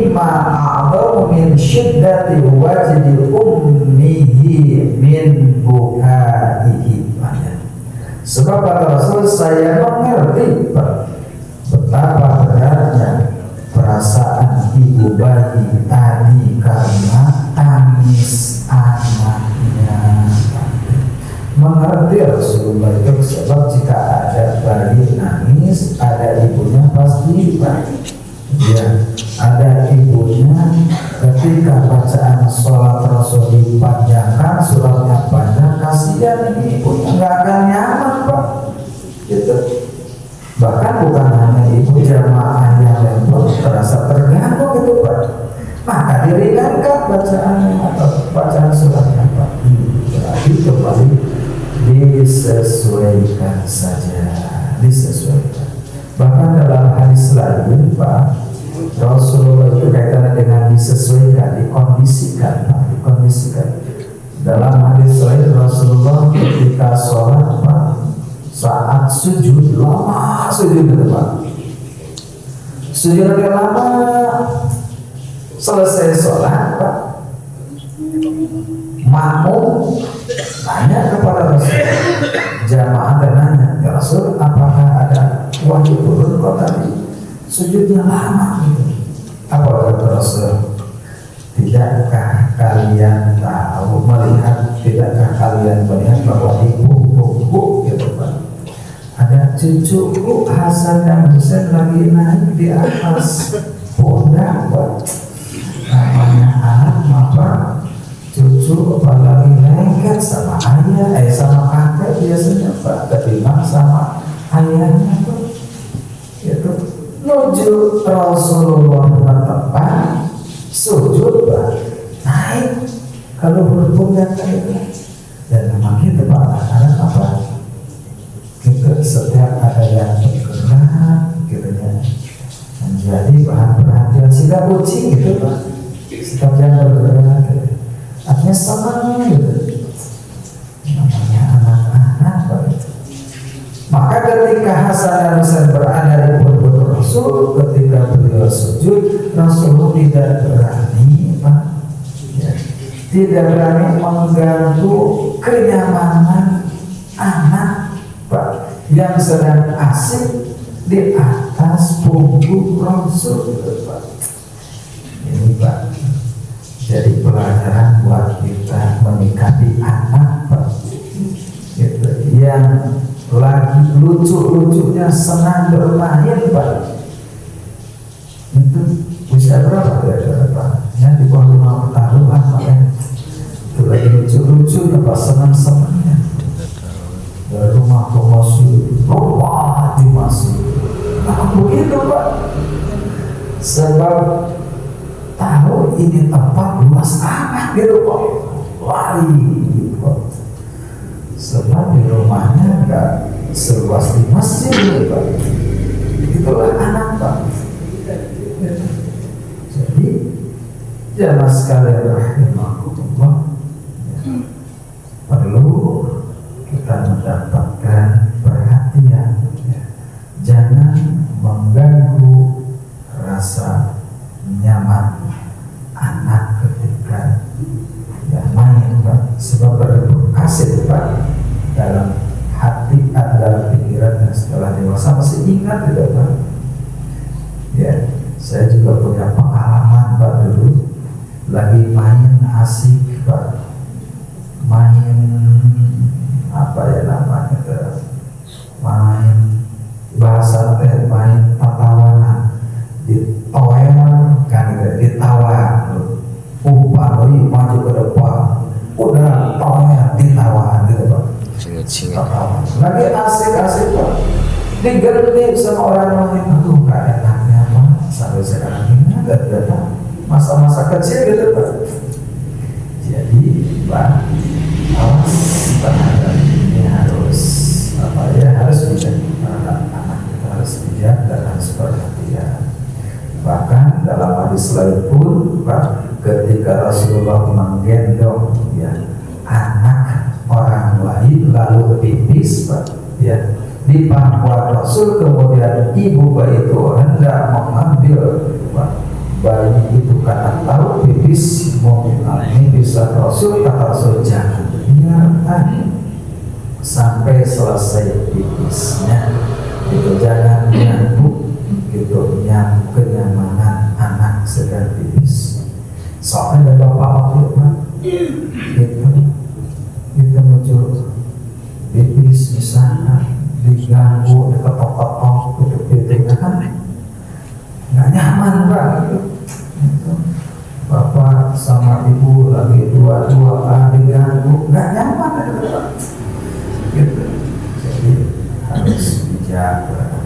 mimma a'dhamu min syiddati wajdi ummihi min buhaihi. Sebab kata Rasul, saya mengerti betapa beratnya perasaan ibu bayi tadi karena tangis anaknya. Mengerti Rasulullah itu, sebab jika ada bayi nangis, ada ibunya pasti ya, ada ibunya. Ketika bacaan sholat Rasul dipanjangkan, suratnya panjang, kasihan ini ibunya nggak akan nyaman Pak gitu. Bahkan bukan hanya ibu, jamaah yang lain pun terasa terganggu gitu Pak. Maka diringankan bacaannya atau bacaan suratnya Pak. Berarti kembali disesuaikan saja, disesuaikan. Bahkan dalam hadis lain Pak, Rasulullah itu kaitannya dengan disesuaikan, dikondisikan Pak, dikondisikan. Dalam hadis lain Rasulullah ketika sholat Pak, saat sujud lama sujud itu Pak, sujud lama, selesai sholat Pak, makmum tanya kepada Rasul, jamaah dan nanya, ya Rasul, apakah ada wahyu turun kok tadi sujudnya lama gitu? Apa kata Rasul? Tidakkah kalian tahu, melihat, tidakkah kalian melihat bahwa ibu gitu Pak, ada cucuku Hasan dan Husain lagi naik di atas pundak Pak. Namanya anak apa? Cucu apalagi lengket sama ayah, sama kakek biasanya Pak, ketimbang sama ayahnya Pak. Itu menuju Rasulullah bertempat sujud Pak, naik kalau berpundak itu. Dan memang kita Pak, anak apa? Kita setiap ada yang bergerak gitu ya, menjadi bahan perhatian sehingga kucing gitu Pak, setiap yang bergerak gitu. Artinya senang gitu, namanya anak-anak Pak. Maka ketika Hasan dan Husain berada di pundak Rasul, ketika beliau sujud, Rasulullah tidak berani Pak, ya, tidak berani mengganggu kenyamanan anak Pak yang sedang asik di atas punggung Rasul Pak. Ini Pak, jadi pelajaran buat kita menyikapi anak Pak gitu, yang lagi lucu-lucunya senang bermain Pak. Itu usia berapa kira-kira Pak? Ya di bawah 5 tahun Pak ya. Itu lagi lucu-lucunya Pak, senang-senangnya. Dari rumah ke masjid, rumah di masjid. Nah begitu Pak. Sebab tahu ini tempat luas amat gitu Pak, lari gitu Pak. Sebab di rumahnya enggak seluas di masjid gitu Pak. Itulah anak Pak. Jadi jamaah sekalian rahimakumullah, perlu kita mendapatkan perhatian ya. Jangan mengganggu rasa nyaman anak ketika ya main Pak. Sebab berkasih Pak dalam hati, dalam pikiran, dan setelah dewasa masih ingat tidak Pak? Ya, saya juga punya pengalaman Pak, dulu lagi main asik Pak, main apa ya namanya tuh, main bahasa teh, main tatawanan di toel kan gitu, ditawa umpan maju ke depan, udah toel ditawan gitu Pak, lagi asik-asik Pak, digerti sama orang lain, aduh gak enaknya Pak, sampai sekarang ini gak ada masa-masa kecil gitu Pak. Jadi Pak, awas terhadap ini harus apa ya, harus bijak terhadap anak kita, harus bijak dan harus perhatian. Bahkan dalam hadis lain pun Pak, ketika Rasulullah menggendong ya anak orang lain lalu pipis Pak ya di pangkuan Rasul, kemudian ibu bayi itu hendak mengambil Pak bayi itu kata tahu pipis mau bisa Rasul, kata Rasul jangan biarkan sampai selesai pipisnya, itu jangan nyambuk gitu, nyambuk kenyamanan anak sedang pipis. Soalnya ada bapak waktu itu kita muncul pipis misalnya diganggu, diketok-ketok gitu kan nggak nyaman gitu. Bapak sama ibu lagi dua-duaan diganggu, nggak nyaman gitu. Jadi harus dijaga,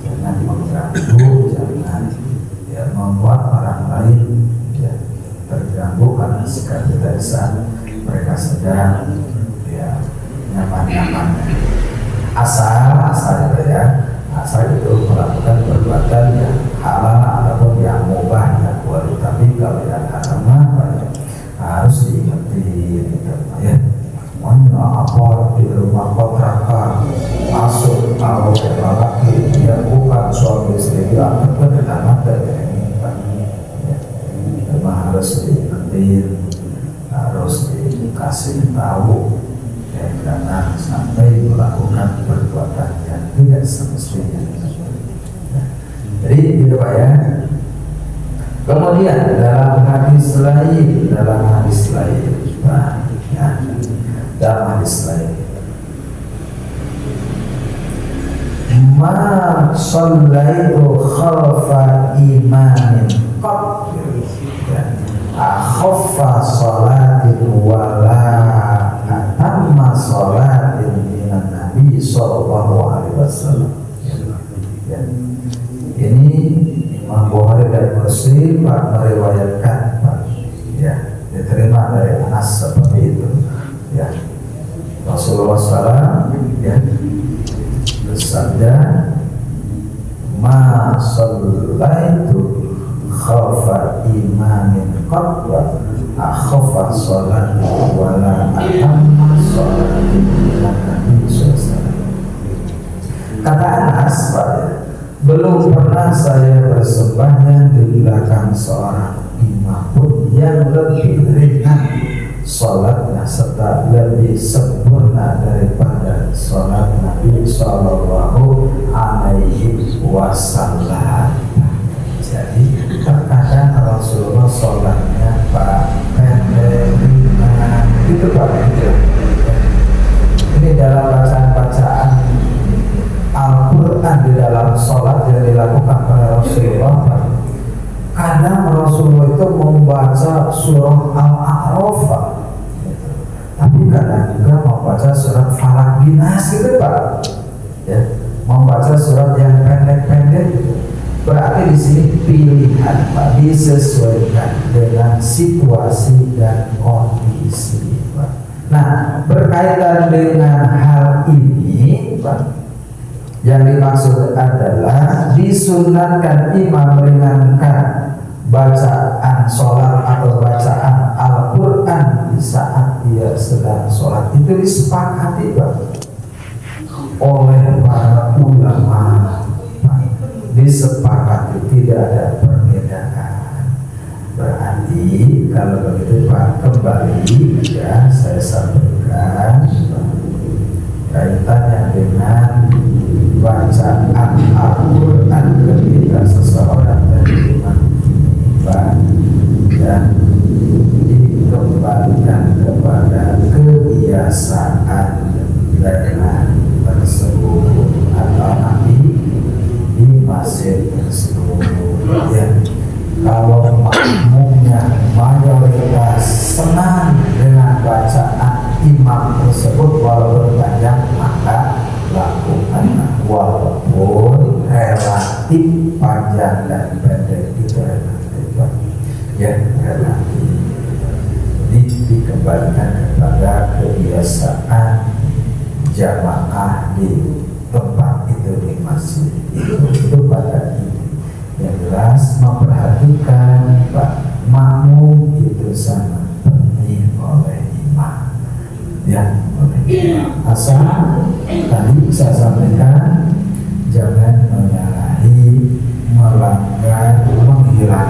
jangan mengganggu, jangan ya membuat orang lain ya terganggu karena sikap kita saat mereka sedang ya nyaman-nyaman. Asal itu melakukan perbuatan yang halal ataupun yang mubah yang boleh, tapi kalau yang haram harus diingetin gitu, ya. Mana apa di rumah kontrakan masuk kalau laki dia bukan suami istri dia pertama ini memang harus diingetin, harus dikasih tahu ya, karena sampai melakukan perbuatan yang tidak semestinya. Jadi itu Pak ya. Kemudian dalam hadis lain, Pak, ya, dalam hadis lain, ma shallaitu khalfa imamin qat akhaffa salatin wala atamma salatin minan Nabi sallallahu alaihi wasallam. Ini Imam Bukhari dan Muslim meriwayatkan, ya, diterima dari Anas seperti itu, ya. Rasulullah SAW ya bersabda, ma shallaitu khalfa imamin qat wa akhaffa salatan wa la atamma salatan minan Nabi sallallahu alaihi wasallam. Kata Anas, belum pernah saya bersembahyang di belakang seorang imam pun yang lebih ringan sholatnya serta lebih sempurna daripada sholat Nabi Sallallahu Alaihi Wasallam. Jadi terkadang Rasulullah sholatnya pendek ringan, itu Pak. Ini dalam bacaan Al-Quran di dalam sholat yang dilakukan oleh Rasulullah. Kadang Rasulullah itu membaca surah Al-A'raf, tapi kadang juga membaca surat Falaq Binas gitu Pak, ya, membaca surat yang pendek-pendek. Berarti di sini pilihan Pak, disesuaikan dengan situasi dan kondisi Pak. Nah, berkaitan dengan hal ini Pak, yang dimaksud adalah disunatkan imam meringankan bacaan sholat atau bacaan Al-Quran di saat dia sedang sholat. Itu disepakati Pak oleh para ulama, disepakati, tidak ada perbedaan. Berarti kalau begitu Pak, kembali ya saya sampaikan kaitannya dengan bacaan Al-Quran ketika seseorang beriman dan dikembalikan kepada kebiasaan dengan tersebut atau nanti di masjid tersebut, ya. Kalau makmumnya mayoritas senang dengan bacaan imam tersebut walaupun panjang, maka lakukan walaupun relatif panjang dan pendek itu relatif, ya, relatif. Jadi dikembalikan kepada kebiasaan jamaah di tempat itu, di masjid itu pada ini. Yang jelas memperhatikan Pak, makmum itu sangat penting oleh imam, ya, oleh imam. Asal tadi saya sampaikan jangan menyalahi, melanggar, menghilangkan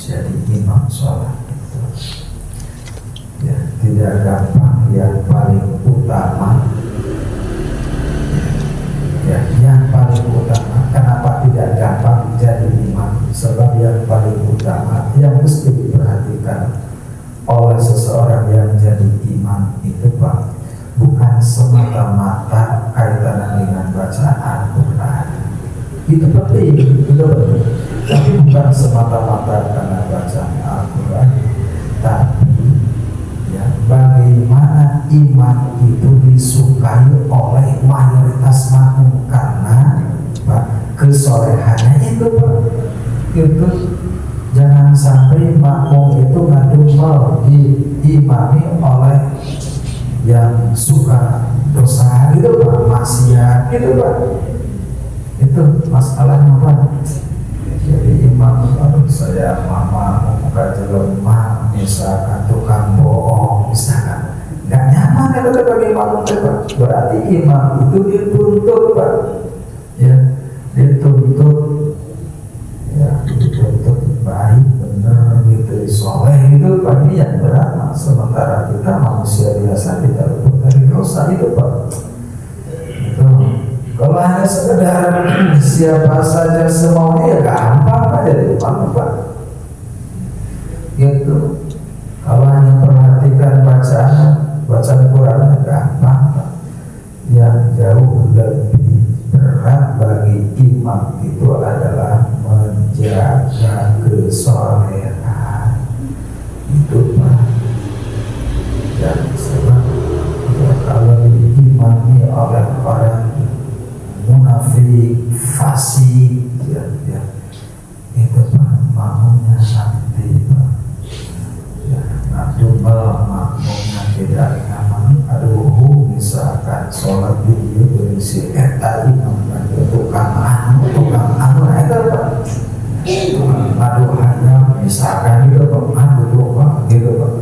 jadi imam sholat itu ya tidak gampang. Yang paling utama ya, yang paling utama kenapa tidak gampang jadi imam? Sebab yang paling utama yang mesti diperhatikan oleh seseorang yang jadi imam itu Pak, bukan semata-mata kaitan dengan bacaan Al-Quran. Itu penting, tapi bukan semata-mata karena bacaan Al-Quran, tapi ya, bagaimana imam itu disukai oleh mayoritas makmum karena Pak, kesolehannya itu Pak, itu jangan sampai makmum itu ngadumel diimami oleh yang suka dosa gitu Pak, maksiat gitu Pak. Itu masalahnya Pak. Jadi imam, saya mama muka jelema misalkan tukang bohong misalkan nggak nyaman kalau bagi imam Pak. Berarti imam itu dituntut Pak, ya dituntut baik benar gitu, soleh gitu Pak. Ini yang berat. Sementara kita manusia biasa tidak luput dari dosa itu Pak. Itu kalau hanya sekedar siapa saja semaunya ya gampang Pak jadi imam Pak. Gitu. Kalau hanya perhatikan bacaan Qurannya gampang Pak. Yang jauh lebih berat bagi imam itu adalah menjaga kesolehan itu Pak. Dan sebab ya, kalau diimami oleh orang munafik, fasik, ya, itu Pak makmumnya nanti Pak, ya, makmumnya tidak nyaman. Aduh, misalkan sholat dia berisi eta imam tukang anu itu Pak, tukang hanya misalkan gitu Pak, Pak gitu Pak,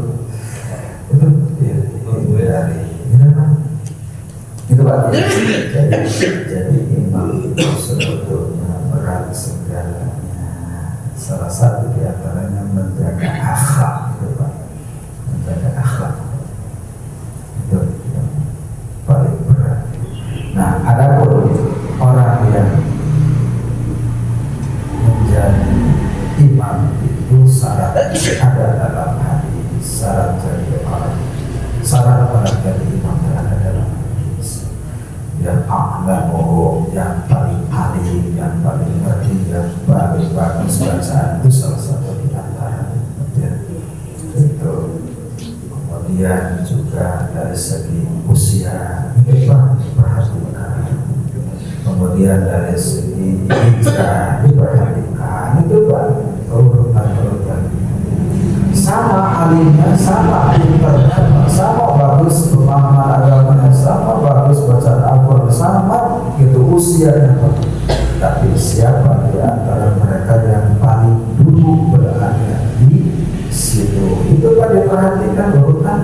itu dari itu Pak. Jadi imam itu sebetulnya berat segalanya. Salah satu di antaranya menjaga akhlak itu Pak, menjaga akhlak itu yang paling berat. Nah, ada pun orang yang menjadi imam itu syarat ada dalam hadis, syarat orang jadi imam ada dalam hadis. Yang a'lamu, yang paling alim, yang paling ngerti, yang paling bagus bacaan itu salah satu di antara itu. Kemudian juga dari segi usia itu diperhatikan. Kemudian dari segi hijrah diperhatikan itu Pak, urutan sama alimnya, sama pintarnya, sama bagus pemahaman agamanya, sama bagus bacaan Al-Quran, sama itu usianya Pak. Tapi siapa di antara mereka yang paling dulu berada di situ itu Pak diperhatikan urutan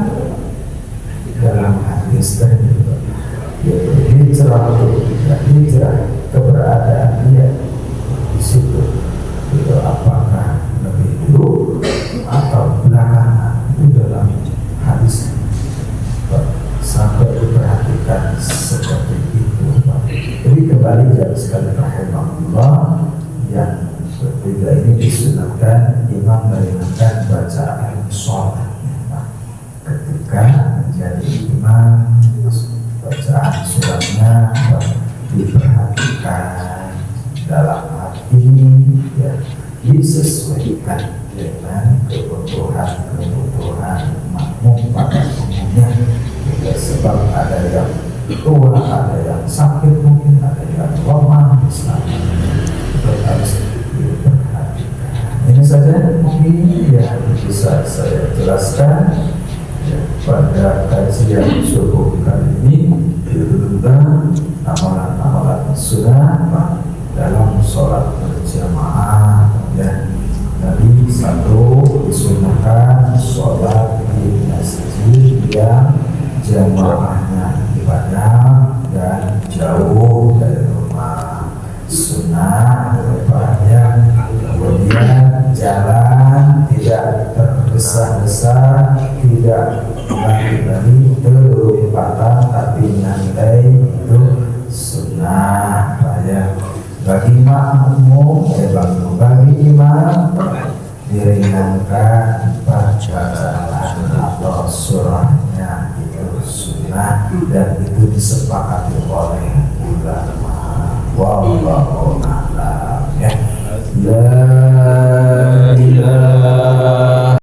dalam hadis tadi hijrah keberadaan dia di situ itu apakah lebih dulu atau belakangan itu dalam hadis sampai diperhatikan seperti itu Pak. Jadi kembali jauh sekali rahimahullah, yang ketiga ini disunatkan imam meringankan bacaan sholatnya Pak. Ketika menjadi imam bacaan suratnya diperhatikan dalam hal ini ya, disesuaikan dengan kebutuhan makmum pada umumnya ya, sebab ada yang tua, ada yang sakit, mungkin ada yang lemah misalnya, itu harus diperhatikan. Ini saja mungkin yang bisa saya jelaskan ya, pada kajian subuh kali ini tentang amalan-amalan sunnah dalam sholat berjamaah ya. Tadi satu disunahkan sholat di masjid yang jamaahnya ibadah dan jauh dari rumah, sunnah berbanyak, kemudian jalan desah-desah tidak lagi terlupakan tapi nyantai itu sunnah ya. Bagi makmum bagi imam diringankan bacaan atau surahnya itu sunnah dan itu disepakati oleh ulama. Wallahu a'lam ya.